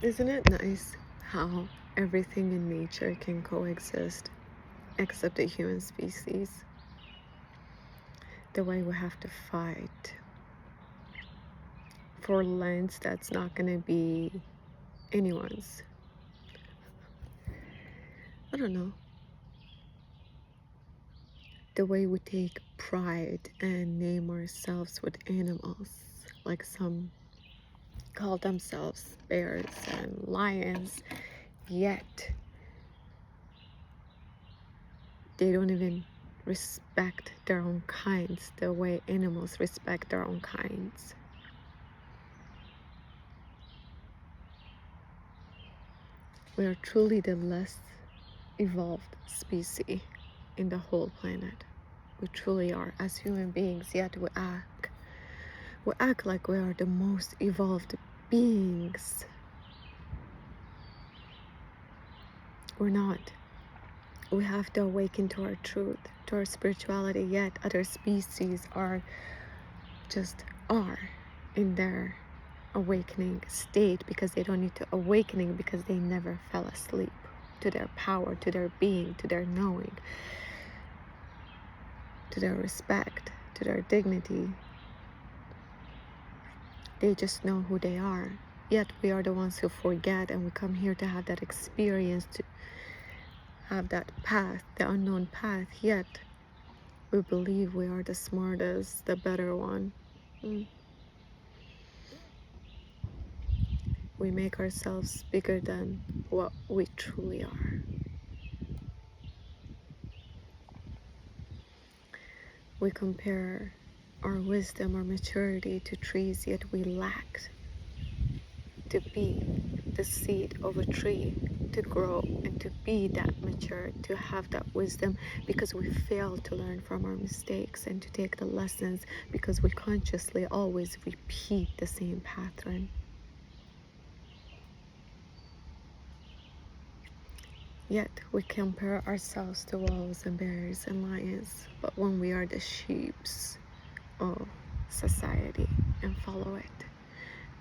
Isn't it nice how everything in nature can coexist except the human species? The way we have to fight for lands that's not going to be anyone's. I don't know. The way we take pride and name ourselves with animals, like some call themselves bears and lions, yet they don't even respect their own kinds the way animals respect their own kinds. We are truly the less evolved species in the whole planet. We truly are. As human beings, yet we act like we are the most evolved beings. We're not. We have to awaken to our truth, to our spirituality, yet other species are in their awakening state because they don't need to awakening because they never fell asleep to their power, to their being, to their knowing, to their respect, to their dignity. They just know who they are. Yet we are the ones who forget, and we come here to have that experience, to have that path, the unknown path, yet we believe we are the smartest, the better one. We make ourselves bigger than what we truly are. We compare our wisdom or maturity to trees, yet we lack to be the seed of a tree, to grow and to be that mature, to have that wisdom, because we fail to learn from our mistakes and to take the lessons because we consciously always repeat the same pattern. Yet we compare ourselves to wolves and bears and lions, but when we are the sheeps of society and follow it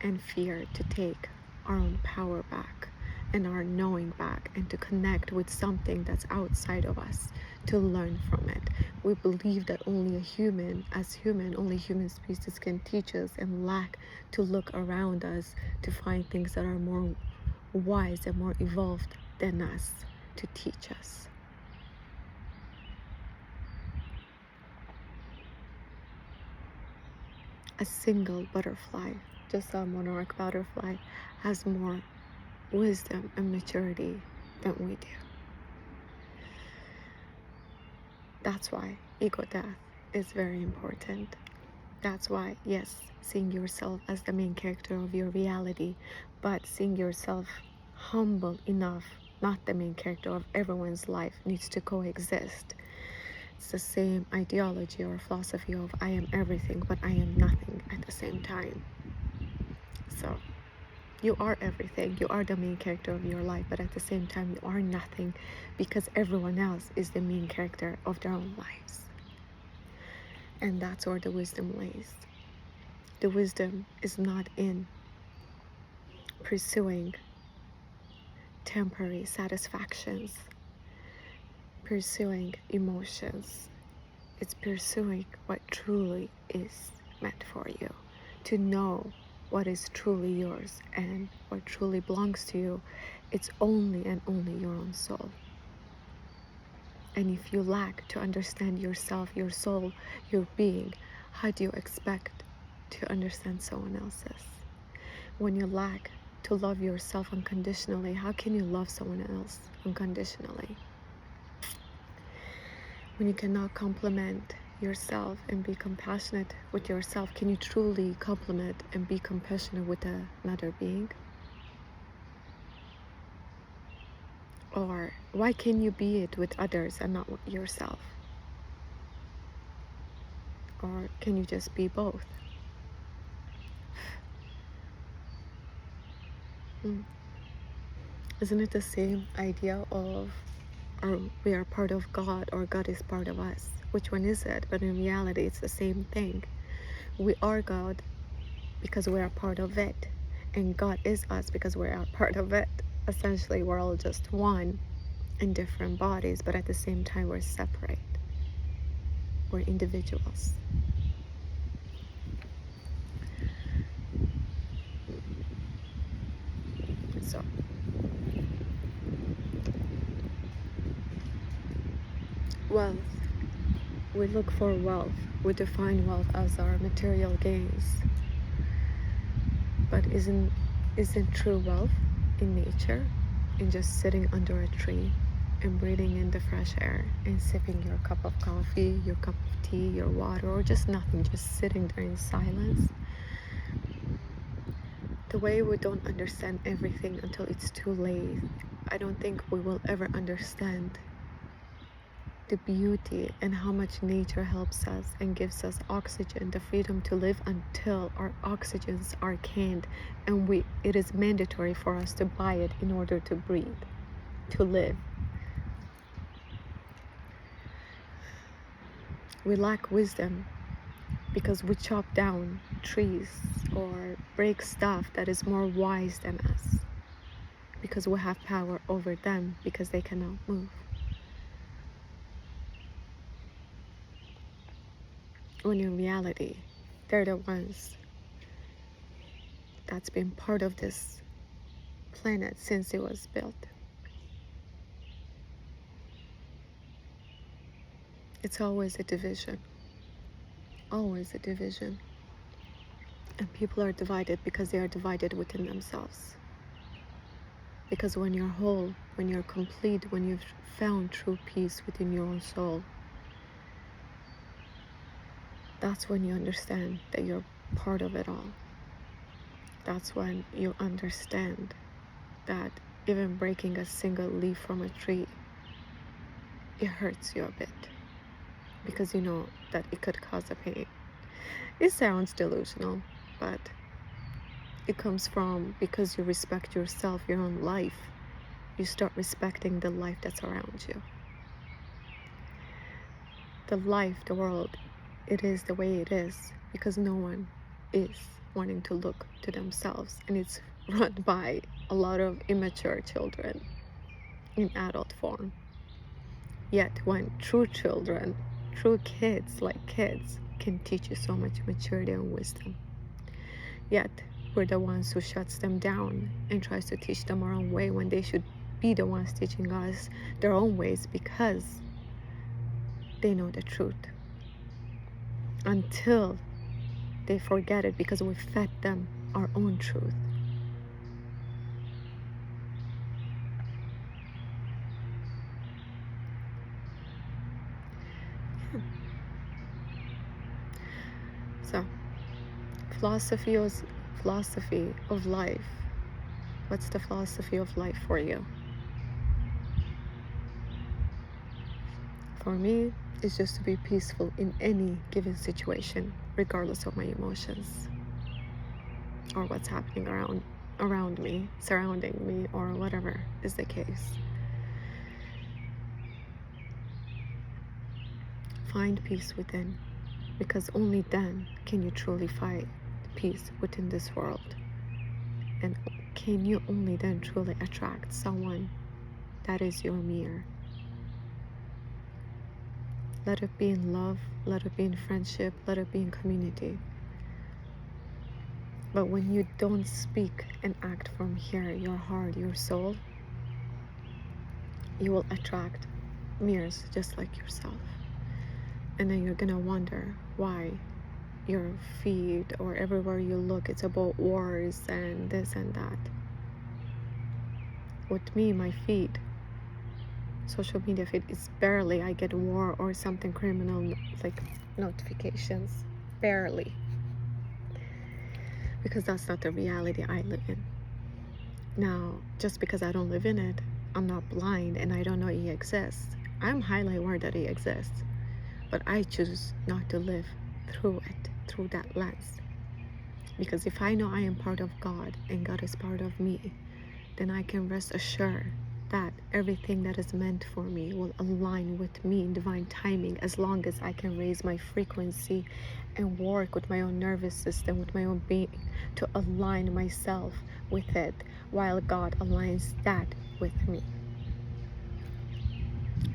and fear to take our own power back and our knowing back and to connect with something that's outside of us, to learn from it. We believe that only only human species can teach us, and lack to look around us to find things that are more wise and more evolved than us to teach us. A single butterfly, just a monarch butterfly, has more wisdom and maturity than we do. That's why ego death is very important. That's why, yes, seeing yourself as the main character of your reality, but seeing yourself humble enough, not the main character of everyone's life, needs to coexist. It's the same ideology or philosophy of I am everything, but I am nothing at the same time. So you are everything, you are the main character of your life, but at the same time you are nothing because everyone else is the main character of their own lives. And that's where the wisdom lays. The wisdom is not in pursuing temporary satisfactions, pursuing emotions. It's pursuing what truly is meant for you, to know what is truly yours and what truly belongs to you. It's only and only your own soul. And if you lack to understand yourself, your soul, your being, how do you expect to understand someone else's? When you lack to love yourself unconditionally, how can you love someone else unconditionally? When you cannot compliment yourself and be compassionate with yourself, can you truly compliment and be compassionate with another being? Or why can you be it with others and not with yourself? Or can you just be both? Isn't it the same idea of we are part of God or God is part of us? Which one is it? But in reality, it's the same thing. We are God because we are part of it. And God is us because we are part of it. Essentially, we're all just one in different bodies, but at the same time, we're separate. We're individuals. So, wealth. We look for wealth. We define wealth as our material gains. But isn't true wealth in nature, in just sitting under a tree and breathing in the fresh air and sipping your cup of coffee, your cup of tea, your water, or just nothing, just sitting there in silence? The way we don't understand everything until it's too late, I don't think we will ever understand the beauty and how much nature helps us and gives us oxygen, the freedom to live until our oxygens are canned, and it is mandatory for us to buy it in order to breathe, to live. We lack wisdom because we chop down trees or break stuff that is more wise than us, because we have power over them because they cannot move. When in reality, they're the ones that's been part of this planet since it was built. It's always a division. Always a division. And people are divided because they are divided within themselves. Because when you're whole, when you're complete, when you've found true peace within your own soul, that's when you understand that you're part of it all. That's when you understand that even breaking a single leaf from a tree, it hurts you a bit, because you know that it could cause a pain. It sounds delusional, but it comes from because you respect yourself, your own life. You start respecting the life that's around you. The life, the world, it is the way it is because no one is wanting to look to themselves, and it's run by a lot of immature children in adult form. Yet when true children, true kids like kids, can teach you so much maturity and wisdom, yet we're the ones who shuts them down and tries to teach them our own way when they should be the ones teaching us their own ways, because they know the truth, until they forget it because we fed them our own truth. So, philosophy of life. What's the philosophy of life for you? For me, it's just to be peaceful in any given situation, regardless of my emotions or what's happening around me, surrounding me, or whatever is the case. Find peace within, because only then can you truly find peace within this world. And can you only then truly attract someone that is your mirror. Let it be in love, let it be in friendship, let it be in community. But when you don't speak and act from here, your heart, your soul, you will attract mirrors just like yourself. And then you're gonna wonder why your feed or everywhere you look, it's about wars and this and that. With me, my feed, social media feed, is barely I get war or something criminal like notifications. Barely. Because that's not the reality I live in. Now, just because I don't live in it, I'm not blind and I don't know it exists. I'm highly aware that it exists, but I choose not to live through it, through that lens. Because if I know I am part of God and God is part of me, then I can rest assured that everything that is meant for me will align with me in divine timing, as long as I can raise my frequency and work with my own nervous system, with my own being, to align myself with it, while God aligns that with me.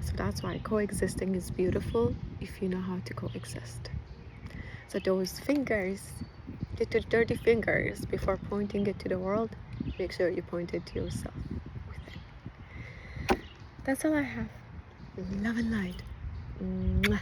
So that's why coexisting is beautiful if you know how to coexist. So those fingers, the two dirty fingers, before pointing it to the world, make sure you point it to yourself with it. That's all I have. Love and light. Mwah.